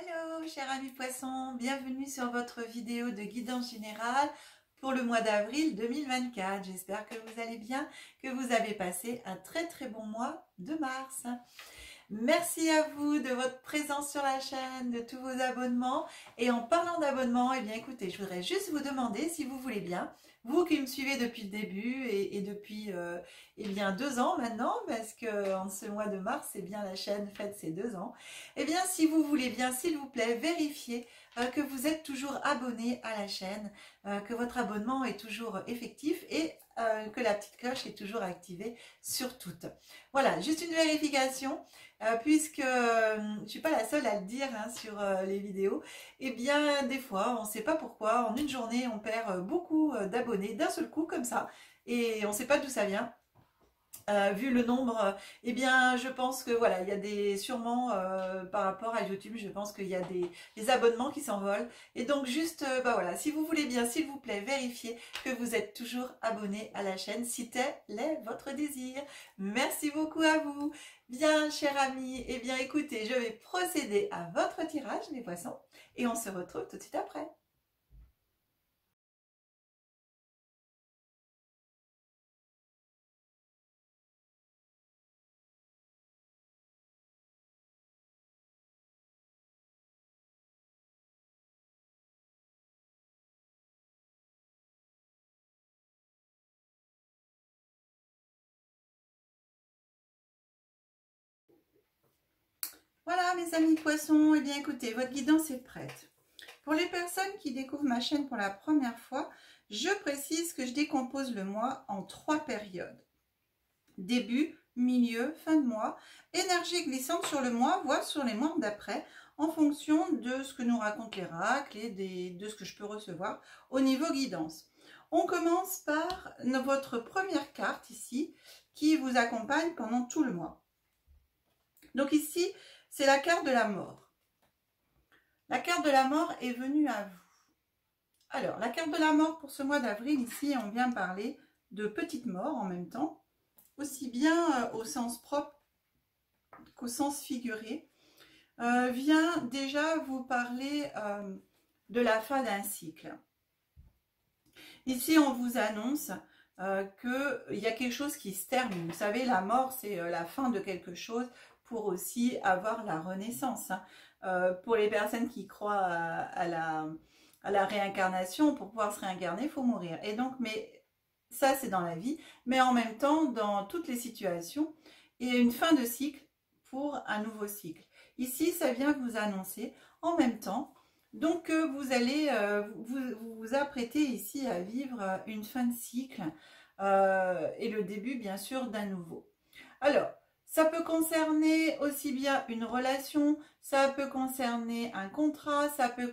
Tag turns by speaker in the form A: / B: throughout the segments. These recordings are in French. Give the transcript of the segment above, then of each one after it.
A: Hello, chers amis poissons, bienvenue sur votre vidéo de guidance générale pour le mois d'avril 2024. J'espère que vous allez bien, que vous avez passé un très bon mois de mars. Merci à vous de votre présence sur la chaîne, de tous vos abonnements. Et en parlant d'abonnements, eh bien écoutez, je voudrais juste vous demander si vous voulez bien, vous qui me suivez depuis le début et depuis eh bien 2 ans maintenant, parce que en ce mois de mars, c'est bien la chaîne fête ses 2 ans. Eh bien si vous voulez bien, s'il vous plaît, vérifiez que vous êtes toujours abonné à la chaîne, que votre abonnement est toujours effectif et que la petite cloche est toujours activée sur toutes. Voilà, juste une vérification. Puisque je ne suis pas la seule à le dire sur les vidéos, et bien des fois, on ne sait pas pourquoi, en une journée, on perd beaucoup d'abonnés d'un seul coup comme ça, et on ne sait pas d'où ça vient. Vu le nombre, eh bien je pense que voilà, il y a des sûrement par rapport à YouTube, je pense qu'il y a des abonnements qui s'envolent. Et donc juste, bah voilà, si vous voulez bien, s'il vous plaît, vérifiez que vous êtes toujours abonné à la chaîne, si tel est votre désir. Merci beaucoup à vous. Bien, chers amis, eh bien écoutez, je vais procéder à votre tirage, mes poissons, et on se retrouve tout de suite après. Voilà, mes amis poissons, eh bien écoutez, votre guidance est prête. Pour les personnes qui découvrent ma chaîne pour la première fois, je précise que je décompose le mois en 3 périodes. Début, milieu, fin de mois, énergie glissante sur le mois, voire sur les mois d'après, en fonction de ce que nous racontent les oracles et de ce que je peux recevoir au niveau guidance. On commence par votre première carte ici, qui vous accompagne pendant tout le mois. Donc ici, c'est la carte de la mort. La carte de la mort est venue à vous. Alors, la carte de la mort pour ce mois d'avril, ici, on vient parler de petite mort en même temps, aussi bien au sens propre qu'au sens figuré, vient déjà vous parler de la fin d'un cycle. Ici, on vous annonce qu'il y a quelque chose qui se termine. Vous savez, la mort, c'est la fin de quelque chose pour aussi avoir la renaissance. Pour les personnes qui croient à la réincarnation, pour pouvoir se réincarner, il faut mourir. Et donc, mais ça, c'est dans la vie. Mais en même temps, dans toutes les situations, il y a une fin de cycle pour un nouveau cycle. Ici, ça vient vous annoncer en même temps. Donc, vous allez vous apprêter ici à vivre une fin de cycle et le début, bien sûr, d'un nouveau. Alors, ça peut concerner aussi bien une relation, ça peut concerner un contrat, ça peut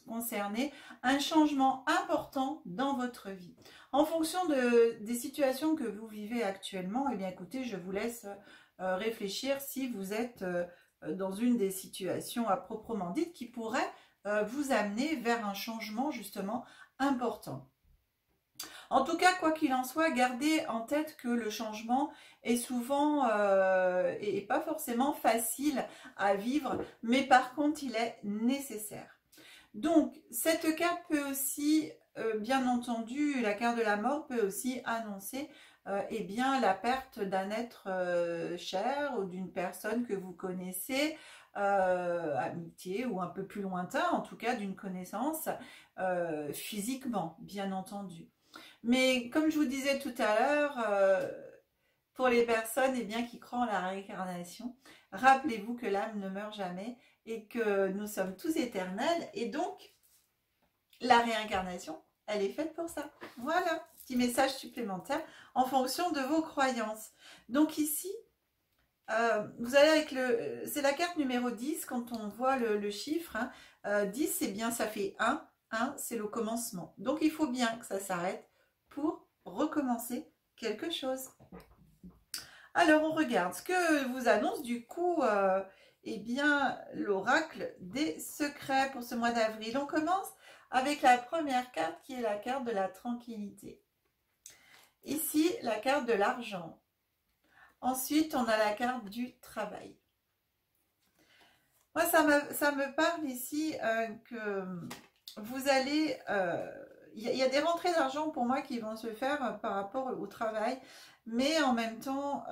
A: concerner un changement important dans votre vie. En fonction des situations que vous vivez actuellement, eh bien écoutez, je vous laisse réfléchir si vous êtes dans une des situations à proprement dites qui pourrait vous amener vers un changement justement important. En tout cas, quoi qu'il en soit, gardez en tête que le changement est souvent et pas forcément facile à vivre, mais par contre, il est nécessaire. Donc, cette carte peut aussi, bien entendu, la carte de la mort peut aussi annoncer eh bien, la perte d'un être cher ou d'une personne que vous connaissez, amitié ou un peu plus lointain, en tout cas d'une connaissance physiquement, bien entendu. Mais comme je vous disais tout à l'heure, pour les personnes eh bien, qui croient en la réincarnation, rappelez-vous que l'âme ne meurt jamais et que nous sommes tous éternels. Et donc, la réincarnation, elle est faite pour ça. Voilà, petit message supplémentaire en fonction de vos croyances. Donc ici, vous allez avec c'est la carte numéro 10, quand on voit le chiffre, 10, c'est bien, ça fait 1, 1, c'est le commencement. Donc il faut bien que ça s'arrête pour recommencer quelque chose. Alors on regarde ce que vous annonce du coup, eh bien, l'oracle des secrets pour ce mois d'avril. On commence avec la première carte qui est la carte de la tranquillité. Ici, la carte de l'argent. Ensuite, on a la carte du travail. Moi, ça me parle ici que vous allez... Il y a des rentrées d'argent pour moi qui vont se faire par rapport au travail, mais en même temps,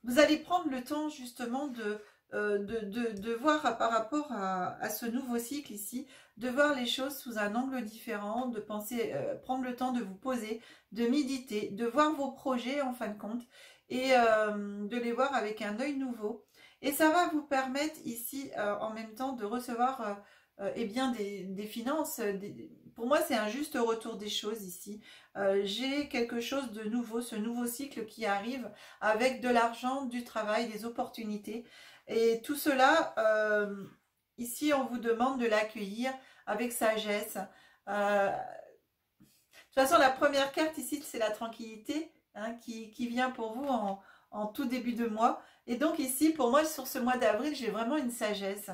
A: vous allez prendre le temps justement de voir par rapport à ce nouveau cycle ici, de voir les choses sous un angle différent, de penser, prendre le temps de vous poser, de méditer, de voir vos projets en fin de compte et de les voir avec un œil nouveau. Et ça va vous permettre ici en même temps de recevoir eh bien des finances. Pour moi, c'est un juste retour des choses ici. J'ai quelque chose de nouveau, ce nouveau cycle qui arrive avec de l'argent, du travail, des opportunités. Et tout cela, ici, on vous demande de l'accueillir avec sagesse. De toute façon, la première carte ici, c'est la tranquillité hein, qui vient pour vous en tout début de mois. Et donc ici, pour moi, sur ce mois d'avril, j'ai vraiment une sagesse.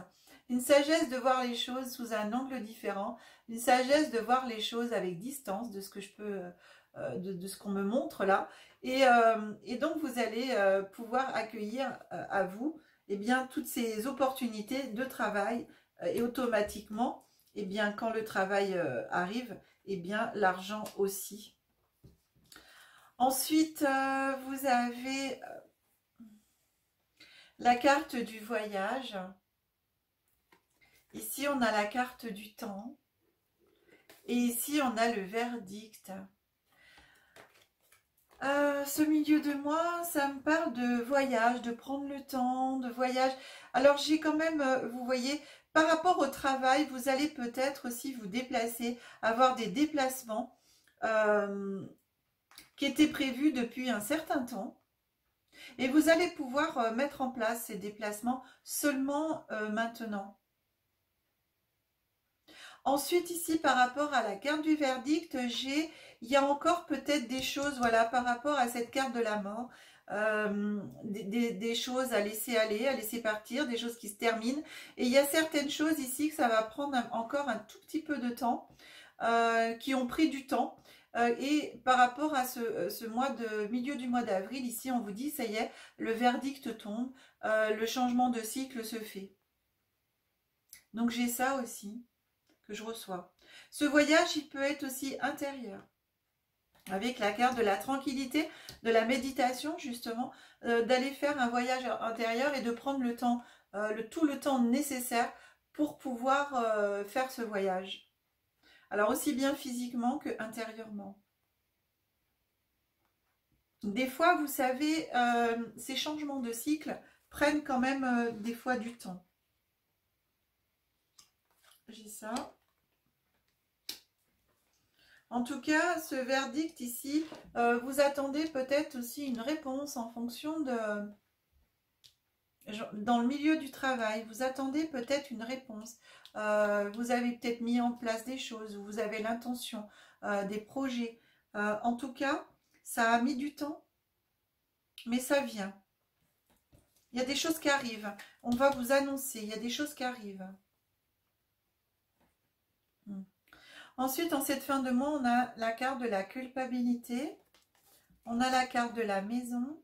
A: Une sagesse de voir les choses sous un angle différent. Une sagesse de voir les choses avec distance de ce que je peux, de ce qu'on me montre là. Et donc, vous allez pouvoir accueillir à vous eh bien, toutes ces opportunités de travail et automatiquement, eh bien, quand le travail arrive, eh bien, l'argent aussi. Ensuite, vous avez la carte du voyage. Ici, on a la carte du temps. Et ici, on a le verdict. Ce milieu de mois, ça me parle de voyage, de prendre le temps, de voyage. Alors, j'ai quand même, vous voyez, par rapport au travail, vous allez peut-être aussi vous déplacer, avoir des déplacements qui étaient prévus depuis un certain temps. Et vous allez pouvoir mettre en place ces déplacements seulement maintenant. Ensuite, ici, par rapport à la carte du verdict, il y a encore peut-être des choses, voilà, par rapport à cette carte de la mort, des choses à laisser aller, à laisser partir, des choses qui se terminent. Et il y a certaines choses ici que ça va prendre encore un tout petit peu de temps, qui ont pris du temps. Et par rapport à ce mois de milieu du mois d'avril, ici, on vous dit, ça y est, le verdict tombe, le changement de cycle se fait. Donc, j'ai ça aussi que je reçois. Ce voyage, il peut être aussi intérieur, avec la carte de la tranquillité, de la méditation, justement, d'aller faire un voyage intérieur et de prendre le temps, tout le temps nécessaire pour pouvoir faire ce voyage. Alors, aussi bien physiquement que intérieurement. Des fois, vous savez, ces changements de cycle prennent quand même des fois du temps. J'ai ça. En tout cas, ce verdict ici, vous attendez peut-être aussi une réponse en fonction de... Dans le milieu du travail, vous attendez peut-être une réponse. Vous avez peut-être mis en place des choses, vous avez l'intention, des projets. En tout cas, ça a mis du temps, mais ça vient. Il y a des choses qui arrivent. On va vous annoncer, il y a des choses qui arrivent. Ensuite, en cette fin de mois, on a la carte de la culpabilité. On a la carte de la maison.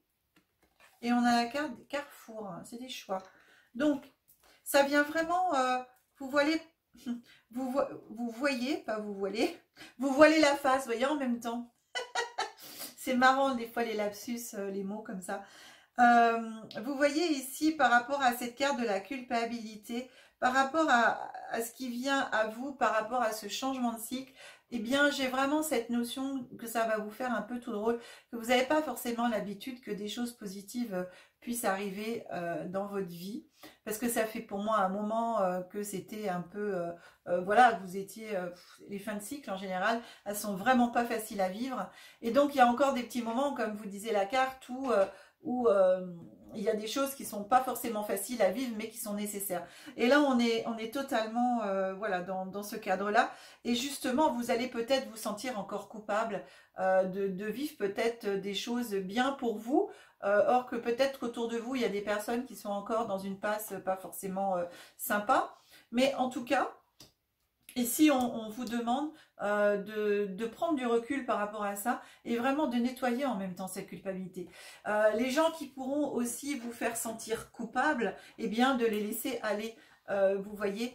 A: Et on a la carte des carrefours. C'est des choix. Donc, ça vient vraiment... vous voilez la face, vous voyez, en même temps. C'est marrant, des fois, les lapsus, les mots comme ça. Vous voyez ici, par rapport à cette carte de la culpabilité, par rapport à ce qui vient à vous, par rapport à ce changement de cycle, eh bien, j'ai vraiment cette notion que ça va vous faire un peu tout drôle, que vous n'avez pas forcément l'habitude que des choses positives puissent arriver dans votre vie, parce que ça fait pour moi un moment que c'était un peu, voilà, vous étiez, les fins de cycle en général, elles sont vraiment pas faciles à vivre, et donc il y a encore des petits moments, comme vous disait la carte, où il y a des choses qui sont pas forcément faciles à vivre, mais qui sont nécessaires. Et là, on est totalement voilà, dans ce cadre-là. Et justement, vous allez peut-être vous sentir encore coupable de vivre peut-être des choses bien pour vous, or que peut-être qu'autour de vous, il y a des personnes qui sont encore dans une passe pas forcément sympa. Mais en tout cas, Ici, on vous demande de prendre du recul par rapport à ça et vraiment de nettoyer en même temps cette culpabilité. Les gens qui pourront aussi vous faire sentir coupable, eh bien de les laisser aller. Vous voyez,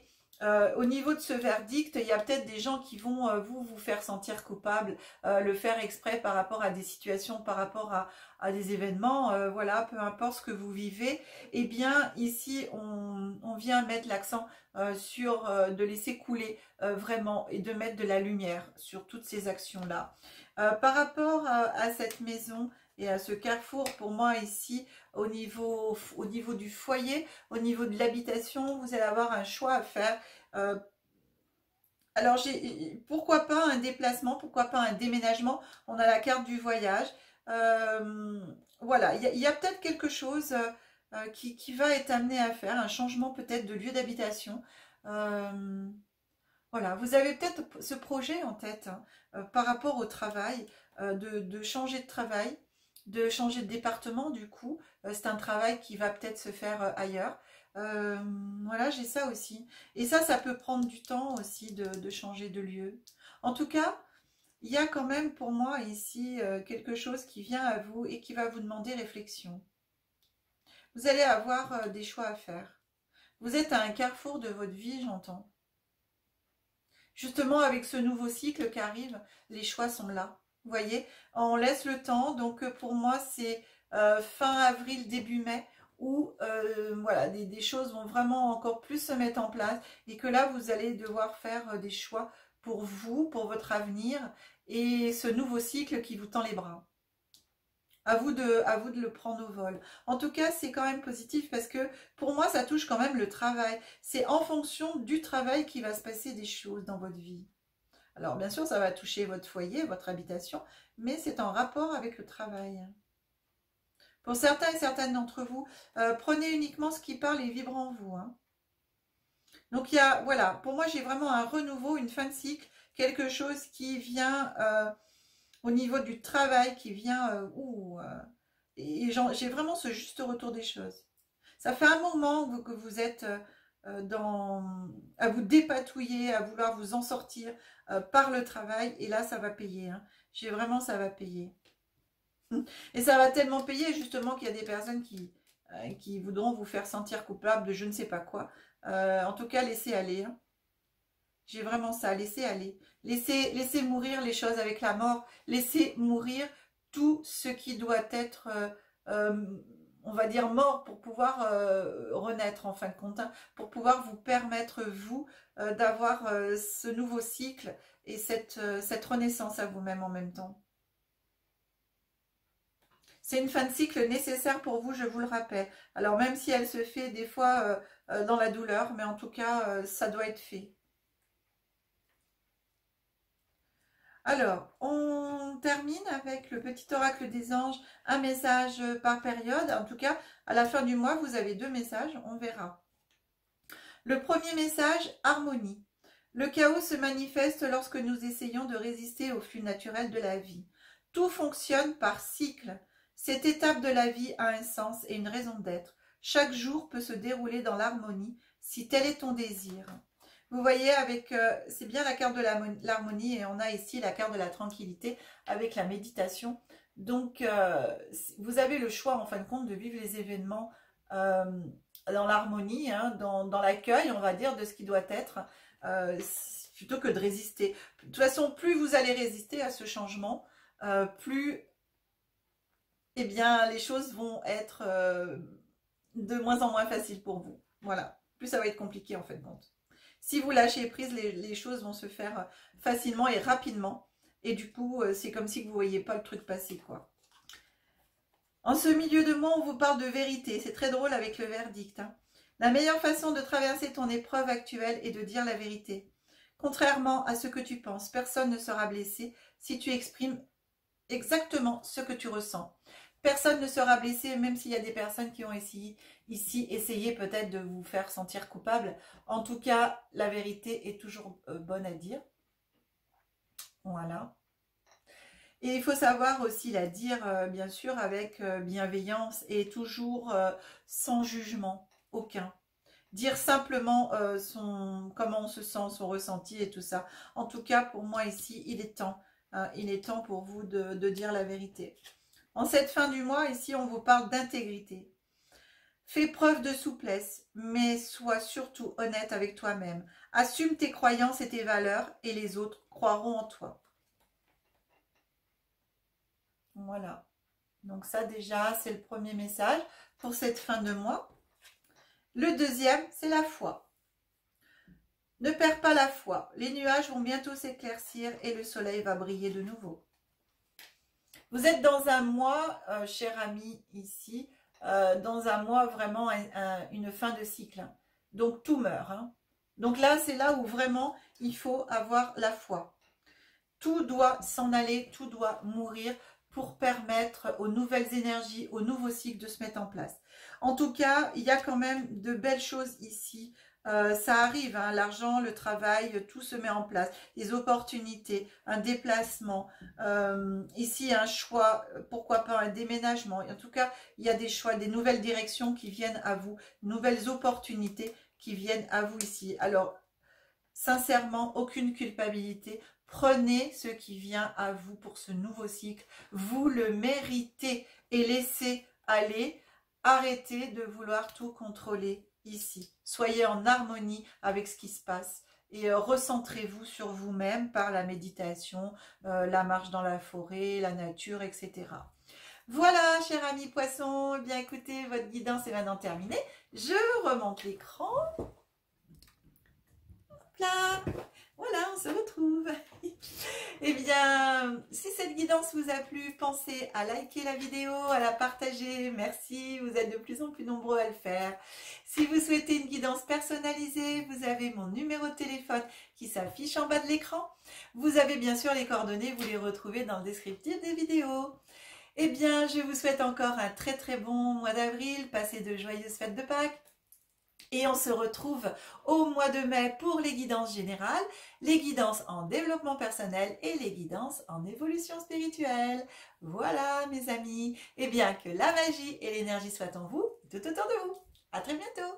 A: au niveau de ce verdict, il y a peut-être des gens qui vont vous faire sentir coupable, le faire exprès par rapport à des situations, par rapport à des événements, voilà, peu importe ce que vous vivez. Eh bien, ici, on vient mettre l'accent sur de laisser couler vraiment et de mettre de la lumière sur toutes ces actions-là. Par rapport à cette maison et à ce carrefour, pour moi ici, au niveau du foyer, au niveau de l'habitation, vous allez avoir un choix à faire. Alors, pourquoi pas un déplacement, pourquoi pas un déménagement? On a la carte du voyage. Voilà, il y a peut-être quelque chose qui va être amené à faire, un changement peut-être de lieu d'habitation. Voilà, vous avez peut-être ce projet en tête hein, par rapport au travail, de changer de travail, de changer de département du coup. C'est un travail qui va peut-être se faire ailleurs. Euh, voilà, j'ai ça aussi. Et ça peut prendre du temps aussi de changer de lieu. En tout cas, il y a quand même pour moi ici quelque chose qui vient à vous et qui va vous demander réflexion. Vous allez avoir des choix à faire. Vous êtes à un carrefour de votre vie, j'entends. Justement, avec ce nouveau cycle qui arrive, les choix sont là. Vous voyez, on laisse le temps. Donc, pour moi, c'est fin avril, début mai, où voilà, des choses vont vraiment encore plus se mettre en place. Et que là, vous allez devoir faire des choix pour vous, pour votre avenir. Et ce nouveau cycle qui vous tend les bras. À vous de le prendre au vol. En tout cas, c'est quand même positif parce que pour moi, ça touche quand même le travail. C'est en fonction du travail qu'il va se passer des choses dans votre vie. Alors, bien sûr, ça va toucher votre foyer, votre habitation, mais c'est en rapport avec le travail. Pour certains et certaines d'entre vous, prenez uniquement ce qui parle et vibre en vous. Hein. Donc, il y a, voilà, pour moi, j'ai vraiment un renouveau, une fin de cycle, quelque chose qui vient... au niveau du travail qui vient, et j'ai vraiment ce juste retour des choses. Ça fait un moment que vous êtes à vous dépatouiller, à vouloir vous en sortir par le travail, et là ça va payer. Hein. J'ai vraiment ça va payer. Et ça va tellement payer justement qu'il y a des personnes qui voudront vous faire sentir coupable de je ne sais pas quoi. En tout cas, laissez aller. Hein. J'ai vraiment ça, laissez aller. Laissez mourir les choses avec la mort. Laissez mourir tout ce qui doit être, on va dire, mort pour pouvoir renaître en fin de compte. Hein, pour pouvoir vous permettre, vous, d'avoir ce nouveau cycle et cette renaissance à vous-même en même temps. C'est une fin de cycle nécessaire pour vous, je vous le rappelle. Alors même si elle se fait des fois dans la douleur, mais en tout cas, ça doit être fait. Alors, on termine avec le petit oracle des anges, un message par période. En tout cas, à la fin du mois, vous avez 2 messages, on verra. Le premier message, harmonie. Le chaos se manifeste lorsque nous essayons de résister au flux naturel de la vie. Tout fonctionne par cycle. Cette étape de la vie a un sens et une raison d'être. Chaque jour peut se dérouler dans l'harmonie, si tel est ton désir. Vous voyez, avec c'est bien la carte de l'harmonie et on a ici la carte de la tranquillité avec la méditation. Donc, vous avez le choix, en fin de compte, de vivre les événements dans l'harmonie, hein, dans l'accueil, on va dire, de ce qui doit être, plutôt que de résister. De toute façon, plus vous allez résister à ce changement, plus eh bien, les choses vont être de moins en moins faciles pour vous. Voilà, plus ça va être compliqué, en fin de compte. Si vous lâchez prise, les choses vont se faire facilement et rapidement. Et du coup, c'est comme si vous ne voyez pas le truc passer, quoi. En ce milieu de mois, on vous parle de vérité. C'est très drôle avec le verdict. Hein. La meilleure façon de traverser ton épreuve actuelle est de dire la vérité. Contrairement à ce que tu penses, personne ne sera blessé si tu exprimes exactement ce que tu ressens. Personne ne sera blessé, même s'il y a des personnes qui ont essayé peut-être de vous faire sentir coupable. En tout cas, la vérité est toujours bonne à dire. Voilà. Et il faut savoir aussi la dire, bien sûr, avec bienveillance et toujours sans jugement aucun. dire simplement comment on se sent, son ressenti et tout ça. En tout cas, pour moi ici, il est temps. Il est temps pour vous de dire la vérité. En cette fin du mois, ici, on vous parle d'intégrité. Fais preuve de souplesse, mais sois surtout honnête avec toi-même. Assume tes croyances et tes valeurs et les autres croiront en toi. Voilà. Donc ça déjà, c'est le premier message pour cette fin de mois. Le deuxième, c'est la foi. Ne perds pas la foi. Les nuages vont bientôt s'éclaircir et le soleil va briller de nouveau. Vous êtes dans un mois, cher ami, ici, dans un mois vraiment une fin de cycle. Hein. Donc tout meurt. Hein. Donc là, c'est là où vraiment il faut avoir la foi. Tout doit s'en aller, tout doit mourir pour permettre aux nouvelles énergies, aux nouveaux cycles de se mettre en place. En tout cas, il y a quand même de belles choses ici. Ça arrive, hein, l'argent, le travail, tout se met en place. Les opportunités, un déplacement, ici un choix, pourquoi pas un déménagement. En tout cas, il y a des choix, des nouvelles directions qui viennent à vous, nouvelles opportunités qui viennent à vous ici. Alors, sincèrement, aucune culpabilité. Prenez ce qui vient à vous pour ce nouveau cycle. Vous le méritez et laissez aller. Arrêtez de vouloir tout contrôler ici. Soyez en harmonie avec ce qui se passe et recentrez-vous sur vous-même par la méditation, la marche dans la forêt, la nature, etc. Voilà, cher ami poisson, bien écoutez, votre guidance est maintenant terminée. Je remonte l'écran. Là, voilà, on se retrouve. Eh bien, si cette guidance vous a plu, pensez à liker la vidéo, à la partager. Merci, vous êtes de plus en plus nombreux à le faire. Si vous souhaitez une guidance personnalisée, vous avez mon numéro de téléphone qui s'affiche en bas de l'écran. Vous avez bien sûr les coordonnées, vous les retrouvez dans le descriptif des vidéos. Eh bien, je vous souhaite encore un très très bon mois d'avril. Passez de joyeuses fêtes de Pâques. Et on se retrouve au mois de mai pour les guidances générales, les guidances en développement personnel et les guidances en évolution spirituelle. Voilà mes amis, et bien que la magie et l'énergie soient en vous, tout autour de vous. À très bientôt.